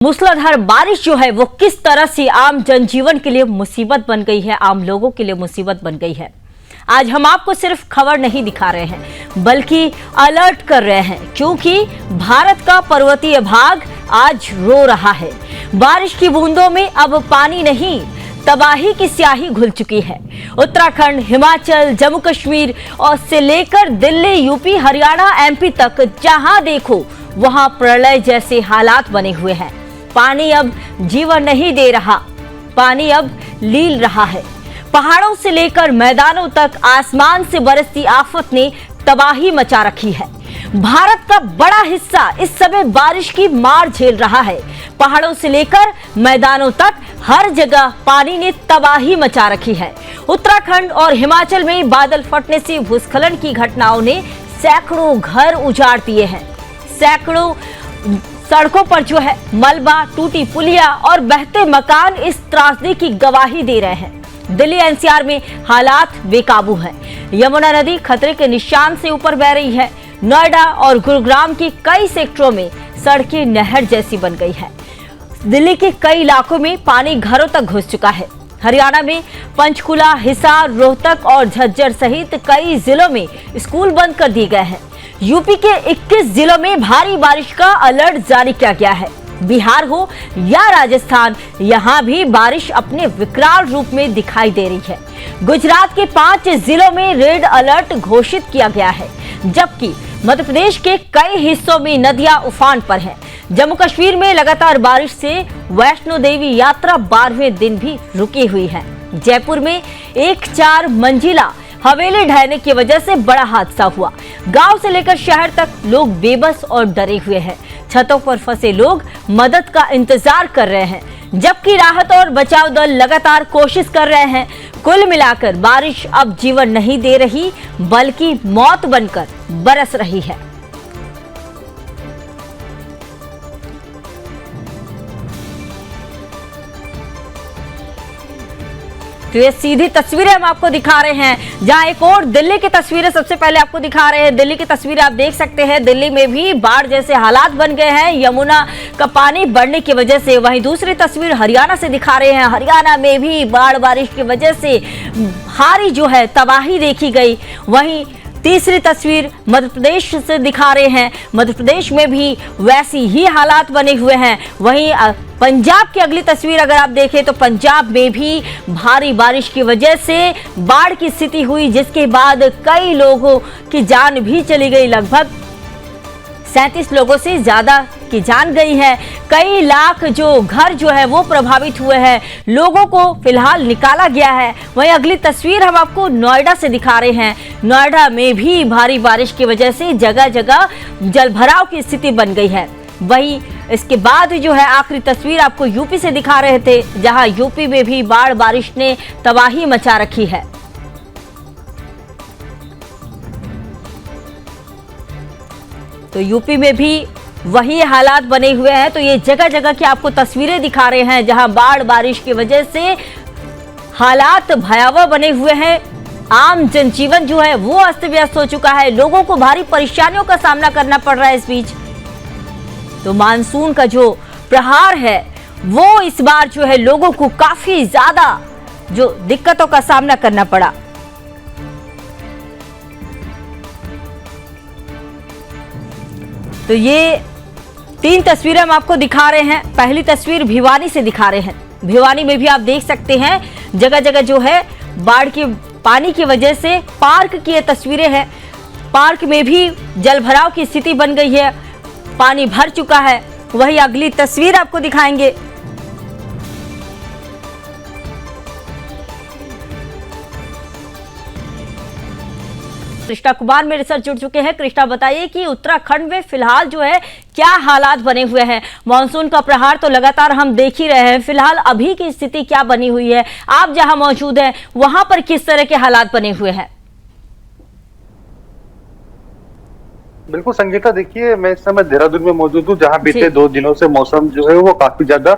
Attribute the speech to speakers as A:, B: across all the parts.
A: मूसलाधार बारिश जो है वो किस तरह से आम जनजीवन के लिए मुसीबत बन गई है, आम लोगों के लिए मुसीबत बन गई है। आज हम आपको सिर्फ खबर नहीं दिखा रहे हैं बल्कि अलर्ट कर रहे हैं, क्योंकि भारत का पर्वतीय भाग आज रो रहा है। बारिश की बूंदों में अब पानी नहीं, तबाही की स्याही घुल चुकी है। उत्तराखंड, हिमाचल, जम्मू कश्मीर और से लेकर दिल्ली, यूपी, हरियाणा, एमपी तक जहां देखो वहां प्रलय जैसे हालात बने हुए हैं। पानी अब जीवन नहीं दे रहा, पानी अब लील रहा है। पहाड़ों से लेकर मैदानों तक आसमान से बरसती आफत ने तबाही मचा रखी है। भारत का बड़ा हिस्सा इस समय बारिश की मार झेल रहा है। पहाड़ों से लेकर मैदानों तक हर जगह पानी ने तबाही मचा रखी है। उत्तराखंड और हिमाचल में बादल फटने से भूस्खलन की घटनाओं ने सैकड़ों घर उजाड़ दिए हैं। सैकड़ों सड़कों पर जो है मलबा, टूटी पुलिया और बहते मकान इस त्रासदी की गवाही दे रहे हैं। दिल्ली एनसीआर में हालात बेकाबू हैं। यमुना नदी खतरे के निशान से ऊपर बह रही है। नोएडा और गुरुग्राम के कई सेक्टरों में सड़कें नहर जैसी बन गई है। दिल्ली के कई इलाकों में पानी घरों तक घुस चुका है। हरियाणा में पंचकुला, हिसार, रोहतक और झज्जर सहित कई जिलों में स्कूल बंद कर दिए गए हैं। यूपी के 21 जिलों में भारी बारिश का अलर्ट जारी किया गया है। बिहार हो या राजस्थान, यहां भी बारिश अपने विकराल रूप में दिखाई दे रही है। गुजरात के 5 जिलों में रेड अलर्ट घोषित किया गया है, जबकि मध्य प्रदेश के कई हिस्सों में नदियां उफान पर हैं। जम्मू कश्मीर में लगातार बारिश से वैष्णो देवी यात्रा 12वें दिन भी रुकी हुई है। जयपुर में एक 4 मंजिला हवेली ढहने की वजह से बड़ा हादसा हुआ। गांव से लेकर शहर तक लोग बेबस और डरे हुए हैं। छतों पर फंसे लोग मदद का इंतजार कर रहे हैं, जबकि राहत और बचाव दल लगातार कोशिश कर रहे हैं। कुल मिलाकर बारिश अब जीवन नहीं दे रही बल्कि मौत बनकर बरस रही है। तो ये सीधी तस्वीरें हम आपको दिखा रहे हैं, जहां एक और दिल्ली की तस्वीरें सबसे पहले आपको दिखा रहे हैं। दिल्ली की तस्वीरें आप देख सकते हैं। दिल्ली में भी बाढ़ जैसे हालात बन गए हैं यमुना का पानी बढ़ने की वजह से। वहीं दूसरी तस्वीर हरियाणा से दिखा रहे हैं। हरियाणा में भी बाढ़ बारिश की वजह से भारी जो है तबाही देखी गई। वहीं तीसरी तस्वीर मध्य प्रदेश से दिखा रहे हैं। मध्य प्रदेश में भी वैसी ही हालात बने हुए हैं। वहीं पंजाब की अगली तस्वीर अगर आप देखें तो पंजाब में भी भारी बारिश की वजह से बाढ़ की स्थिति हुई, जिसके बाद कई लोगों की जान भी चली गई। लगभग 37 लोगों से ज्यादा की जान गई है। कई लाख जो घर जो है वो प्रभावित हुए हैं। लोगों को फिलहाल निकाला गया है। वहीं अगली तस्वीर हम आपको नोएडा से दिखा रहे हैं। नोएडा में भी भारी बारिश की वजह से जगह जगह जलभराव की स्थिति बन गई है। वहीं इसके बाद जो है आखिरी तस्वीर आपको यूपी से दिखा रहे थे, जहां यूपी में भी बाढ़ बारिश ने तबाही मचा रखी है। तो यूपी में भी वही हालात बने हुए हैं। तो ये जगह जगह की आपको तस्वीरें दिखा रहे हैं, जहां बाढ़ बारिश की वजह से हालात भयावह बने हुए हैं। आम जनजीवन जो है वो अस्त व्यस्त हो चुका है। लोगों को भारी परेशानियों का सामना करना पड़ रहा है। इस बीच तो मानसून का जो प्रहार है वो इस बार जो है लोगों को काफी ज्यादा जो दिक्कतों का सामना करना पड़ा। तो ये 3 तस्वीरें हम आपको दिखा रहे हैं। पहली तस्वीर भिवानी से दिखा रहे हैं। भिवानी में भी आप देख सकते हैं जगह जगह जो है बाढ़ के पानी की वजह से पार्क की ये तस्वीरें हैं। पार्क में भी जलभराव की स्थिति बन गई है, पानी भर चुका है। वही अगली तस्वीर आपको दिखाएंगे। कृष्णा कुमार मेरे साथ जुड़ चुके हैं। कृष्णा, बताइए कि उत्तराखंड में फिलहाल जो है क्या हालात बने हुए हैं? मानसून का प्रहार तो लगातार हम देख ही रहे हैं। फिलहाल अभी की स्थिति क्या बनी हुई है? आप जहां मौजूद हैं वहां पर किस तरह के हालात बने हुए हैं?
B: बिल्कुल संगीता, देखिए मैं इस समय देहरादून में मौजूद हूँ, जहाँ बीते 2 दिनों से मौसम जो है वो काफी ज्यादा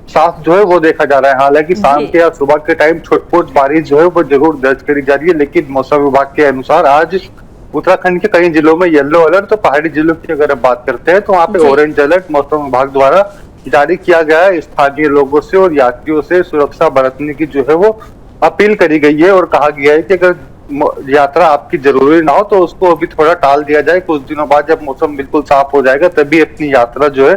B: साफ जो है वो देखा जा रहा है। हालांकि शाम के या सुबह के टाइम छोट-मोट बारिश जो है वो जरूर दर्ज करी जा रही है, लेकिन मौसम विभाग के अनुसार आज उत्तराखंड के कई जिलों में येलो अलर्ट, तो पहाड़ी जिलों की अगर आप बात करते हैं तो वहाँ पे ऑरेंज अलर्ट मौसम विभाग द्वारा जारी किया गया है। स्थानीय लोगों से और यात्रियों से सुरक्षा बरतने की जो है वो अपील करी गई है और कहा गया है कि अगर यात्रा आपकी जरूरी ना हो तो उसको अभी थोड़ा टाल दिया जाए। कुछ दिनों बाद जब मौसम बिल्कुल साफ हो जाएगा तभी अपनी यात्रा जो है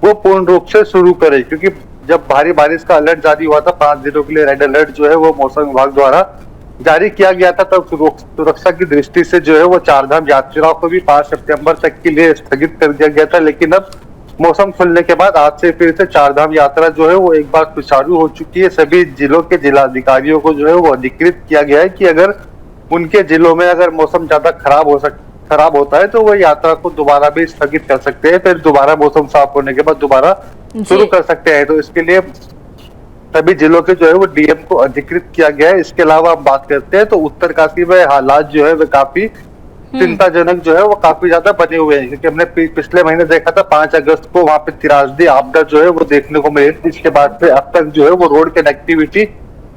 B: वो पूर्ण रूप से शुरू करें, क्योंकि जब भारी बारिश का अलर्ट जारी हुआ था 5 दिनों के लिए, रेड अलर्ट जो है वो मौसम विभाग द्वारा जारी किया गया था, तब सुरक्षा की दृष्टि से जो है वो चारधाम यात्राओं को भी 5 सितंबर तक के लिए स्थगित कर दिया गया था। लेकिन अब मौसम खुलने के बाद आज से फिर से चारधाम यात्रा जो है वो एक बार सुचारू हो चुकी है। सभी जिलों के जिलाधिकारियों को जो है वो अधिकृत किया गया है कि अगर उनके जिलों में अगर मौसम ज्यादा खराब होता है तो वो यात्रा को दोबारा भी स्थगित कर सकते हैं, फिर दोबारा मौसम साफ होने के बाद दोबारा शुरू कर सकते हैं। तो इसके लिए सभी जिलों के जो है वो डीएम को अधिकृत किया गया है। इसके अलावा हम बात करते हैं तो उत्तरकाशी में हालात जो है वो काफी चिंताजनक जो है वो काफी ज्यादा बने हुए हैं, क्योंकि हमने पिछले महीने देखा था 5 अगस्त को वहां पे त्रासदी आपदा जो है वो देखने को मिली। इसके बाद से अब तक जो है वो रोड कनेक्टिविटी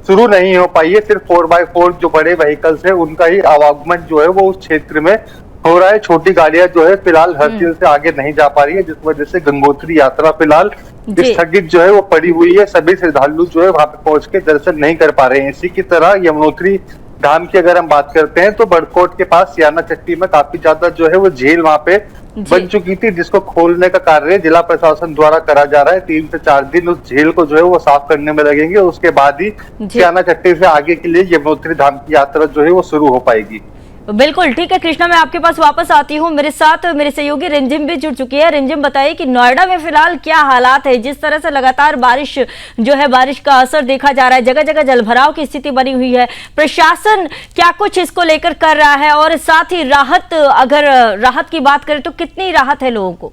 B: शुरू नहीं हो पाई है। सिर्फ 4x4 जो बड़े व्हीकल्स है उनका ही आवागमन जो है वो उस क्षेत्र में हो रहा है। छोटी गाड़ियां जो है फिलहाल हरसिल से आगे नहीं जा पा रही है, जिस वजह से गंगोत्री यात्रा फिलहाल स्थगित जो है वो पड़ी हुई है। सभी श्रद्धालु जो है वहां पे पहुंच के दर्शन नहीं कर पा रहे हैं। इसी की तरह यमुनोत्री धाम की अगर हम बात करते हैं तो बड़कोट के पास सियाना चट्टी में काफी ज्यादा जो है वो झील वहां पे बन चुकी थी, जिसको खोलने का कार्य जिला प्रशासन द्वारा करा जा रहा है। 3 से 4 दिन उस झील को जो है वो साफ करने में लगेंगे। उसके बाद ही सियाना चट्टी से आगे के लिए यमुनोत्री धाम की यात्रा जो है वो शुरू हो पाएगी।
A: बिल्कुल ठीक है कृष्णा, मैं आपके पास वापस आती हूँ। मेरे साथ मेरे सहयोगी रिमझिम भी जुड़ चुकी है। रिमझिम, बताइए कि नोएडा में फिलहाल क्या हालात है? जिस तरह से लगातार बारिश जो है, बारिश का असर देखा जा रहा है, जगह जगह जलभराव की स्थिति बनी हुई है, प्रशासन क्या कुछ इसको लेकर कर रहा है? और साथ ही राहत, अगर राहत की बात करें तो कितनी राहत है लोगों को?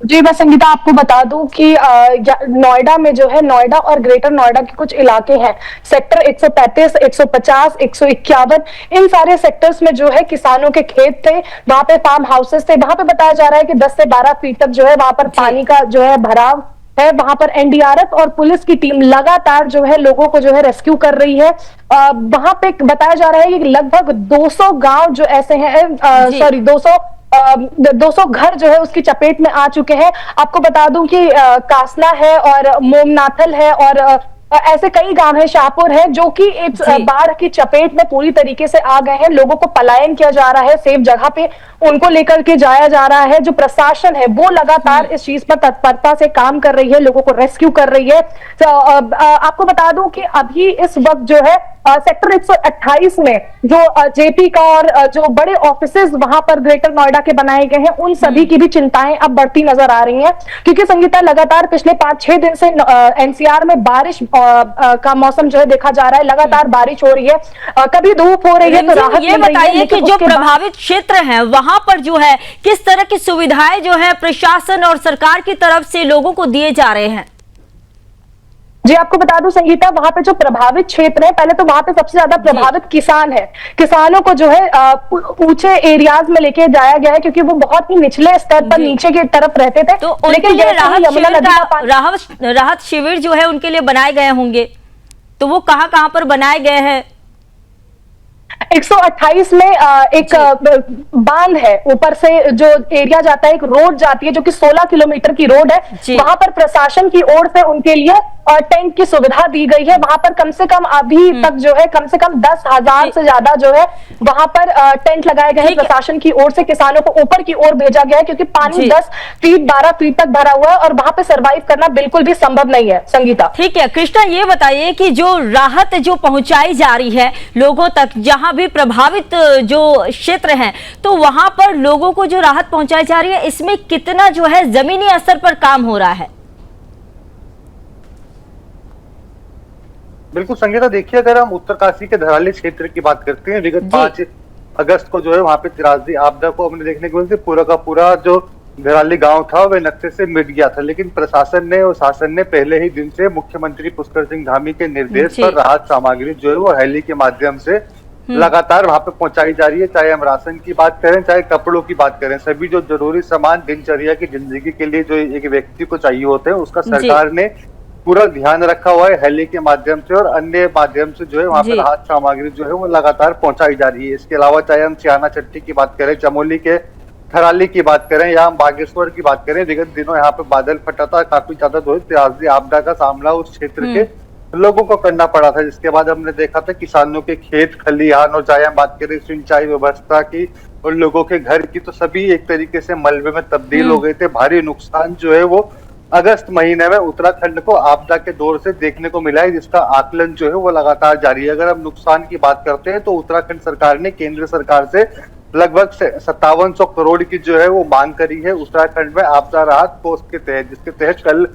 C: जी, मैं संगीता आपको बता दूं कि नोएडा में जो है, नोएडा और ग्रेटर नोएडा के कुछ इलाके हैं, सेक्टर 135, 150, 151, इन सारे सेक्टर्स में जो है किसानों के खेत थे, वहां पे फार्म हाउसेस थे। वहां पे बताया जा रहा है कि 10 से 12 फीट तक जो है वहां पर पानी का जो है भराव है। वहां पर एनडीआरएफ और पुलिस की टीम लगातार जो है लोगों को जो है रेस्क्यू कर रही है। वहां पे बताया जा रहा है कि लगभग 200 गांव जो ऐसे हैं, 200 घर जो है उसकी चपेट में आ चुके हैं। आपको बता दूं कि कासला है और मोमनाथल है और ऐसे कई गांव है, शाहपुर है, जो कि इस बाढ़ की चपेट में पूरी तरीके से आ गए हैं। लोगों को पलायन किया जा रहा है, सेफ जगह पे उनको लेकर के जाया जा रहा है। जो प्रशासन है वो लगातार इस चीज पर तत्परता से काम कर रही है, लोगों को रेस्क्यू कर रही है। तो आपको बता दूं कि अभी इस वक्त जो है सेक्टर 128 में जो जेपी का और जो बड़े ऑफिसेज वहां पर ग्रेटर नोएडा के बनाए गए हैं, उन सभी की भी चिंताएं अब बढ़ती नजर आ रही हैं, क्योंकि संगीता लगातार पिछले 5-6 दिन से एनसीआर में बारिश का मौसम जो है देखा जा रहा है। लगातार बारिश हो रही है, कभी धूप हो रही है तो राहत
A: ये बताइए कि जो प्रभावित क्षेत्र हैं वहां पर जो है किस तरह की सुविधाएं जो है प्रशासन और सरकार की तरफ से लोगों को दिए जा रहे हैं?
C: जी, आपको बता दूं संगीता, वहां पे जो प्रभावित क्षेत्र है, पहले तो वहां पे सबसे ज्यादा प्रभावित किसान है। किसानों को जो है ऊंचे एरियाज में लेके जाया गया है, क्योंकि वो बहुत ही निचले स्तर पर नीचे की तरफ रहते थे।
A: तो उनके लिए राहत शिविर जो है उनके लिए बनाए गए होंगे, तो वो कहाँ पर बनाए गए हैं?
C: 128 में एक बांध है, ऊपर से जो एरिया जाता है, एक रोड जाती है जो कि 16 किलोमीटर की रोड है। वहां पर प्रशासन की ओर से उनके लिए टेंट की सुविधा दी गई है। वहां पर कम से कम अभी तक जो है कम से कम 10,000 से ज्यादा जो है वहां पर टेंट लगाए गए हैं प्रशासन की ओर से। किसानों को ऊपर की ओर भेजा गया है, क्योंकि पानी 10 फीट 12 फीट तक भरा हुआ है और वहां पे सरवाइव करना बिल्कुल भी संभव नहीं है। संगीता,
A: ठीक है। कृष्णा, ये बताइए कि जो राहत जो पहुंचाई जा रही है लोगों तक, जहां भी प्रभावित जो क्षेत्र हैं, तो वहां पर लोगों को जो राहत पहुंचाई जा रही है, इसमें कितना जो है जमीनी स्तर पर काम हो रहा है?
B: बिल्कुल संगीता, देखिए अगर हम उत्तरकाशी के धराली क्षेत्र की बात करते हैं, विगत 5 अगस्त को जो है वहां पे त्रासदी आपदा को हमने देखने को मिली। पूरा का पूरा जो धराली गांव था वह नक्शे से मिट गया था, लेकिन प्रशासन ने और शासन ने पहले ही दिन से मुख्यमंत्री पुष्कर सिंह धामी के निर्देश पर राहत सामग्री जो है वो हेली के माध्यम से लगातार वहां पे पहुंचाई जा रही है। चाहे हम राशन की बात करें, चाहे कपड़ों की बात करें, सभी जो जरूरी सामान दिनचर्या की जिंदगी के लिए जो एक व्यक्ति को चाहिए होते हैं, उसका सरकार ने पूरा ध्यान रखा हुआ है। हेली के माध्यम से और अन्य माध्यम से जो है वहां पर राहत सामग्री जो है वो लगातार पहुंचाई जा रही है। इसके अलावा चाहे हम सियाना चट्टी की बात करें, चमोली के थराली की बात करें या हम बागेश्वर की बात करें, विगत दिनों यहाँ पे बादल फटा था, काफी ज्यादा ताजी आपदा का सामना उस क्षेत्र के लोगों को करना पड़ा था, जिसके बाद हमने देखा था किसानों के खेत खलिहान और चाहे हम बात करें सिंचाई व्यवस्था की और लोगों के घर की, तो सभी एक तरीके से मलबे में तब्दील हो गए थे। भारी नुकसान जो है वो अगस्त महीने में उत्तराखंड को आपदा के दौर से देखने को मिला है, जिसका आकलन जो है वो लगातार जारी है। अगर हम नुकसान की बात करते हैं तो उत्तराखंड सरकार ने केंद्र सरकार से लगभग 5700 करोड़ की जो है वो मांग करी है उत्तराखंड में आपदा राहत कोष के तहत, जिसके तहत कल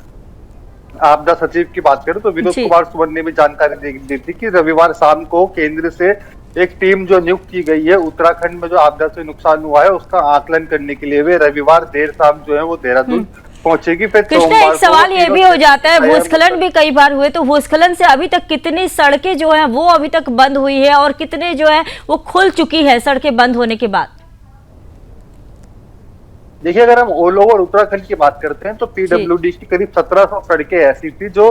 B: आपदा सचिव की बात करें तो विनोद कुमार सुमन ने भी जानकारी दी थी कि रविवार शाम को केंद्र से एक टीम जो नियुक्त की गई है उत्तराखंड में जो आपदा से नुकसान हुआ है उसका आकलन करने के लिए वे रविवार देर शाम जो है वो देहरादून पहुंचेगी। फिर
A: कृष्णा, एक सवाल ये भी हो जाता है, भूस्खलन भी कई बार हुए, तो भूस्खलन से अभी तक कितनी सड़कें जो हैं वो अभी तक बंद हुई है और कितने जो है वो खुल चुकी है सड़कें बंद होने के बाद?
B: देखिए, अगर हम ऑल ओवर उत्तराखंड की बात करते हैं तो पीडब्ल्यूडी की करीब 1700 सड़कें ऐसी थी जो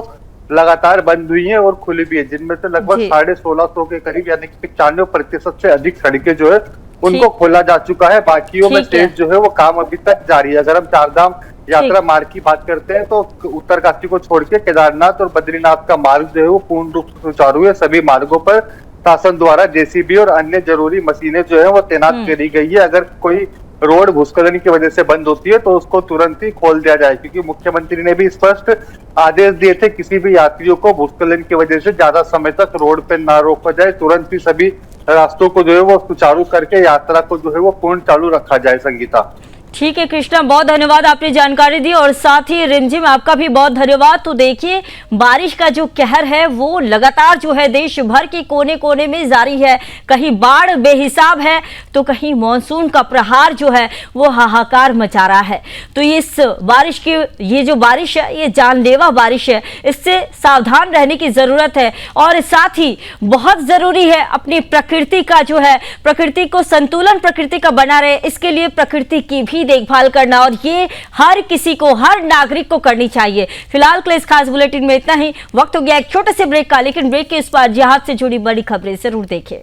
B: लगातार बंद हुई हैं और खुली भी है, जिनमें से लगभग 1650 के करीब यानी कि 95% से अधिक सड़कें जो है उनको खोला जा चुका है। बाकियों में शेष जो है वो काम अभी तक जारी है। अगर हम चारधाम यात्रा मार्ग की बात करते हैं तो उत्तरकाशी को छोड़ के केदारनाथ और बद्रीनाथ का मार्ग जो है वो पूर्ण रूप से सुचारू है। सभी मार्गों पर शासन द्वारा जेसीबी और अन्य जरूरी मशीनें जो है वो तैनात करी गई है। अगर कोई रोड भूस्खलन की वजह से बंद होती है तो उसको तुरंत ही खोल दिया जाए, क्योंकि मुख्यमंत्री ने भी स्पष्ट आदेश दिए थे किसी भी यात्रियों को भूस्खलन की वजह से ज्यादा समय तक रोड पे ना रोका जाए, तुरंत ही सभी रास्तों को जो है वो सुचारू करके यात्रा को जो है वो पूर्ण चालू रखा जाए। संगीता,
A: ठीक है कृष्णा, बहुत धन्यवाद, आपने जानकारी दी और साथ ही रिमझिम आपका भी बहुत धन्यवाद। तो देखिए, बारिश का जो कहर है वो लगातार जो है देश भर के कोने कोने में जारी है। कहीं बाढ़ बेहिसाब है तो कहीं मॉनसून का प्रहार जो है वो हाहाकार मचा रहा है। तो इस बारिश की ये जो बारिश है ये जानलेवा बारिश है, इससे सावधान रहने की जरूरत है और साथ ही बहुत जरूरी है अपनी प्रकृति का जो है प्रकृति को संतुलन प्रकृति का बना रहे, इसके लिए प्रकृति की भी देखभाल करना और ये हर किसी को हर नागरिक को करनी चाहिए। फिलहाल के लिए इस खास बुलेटिन में इतना ही। वक्त हो गया एक छोटे से ब्रेक का, लेकिन ब्रेक के इस बार जिहाद से जुड़ी बड़ी खबरें जरूर देखें।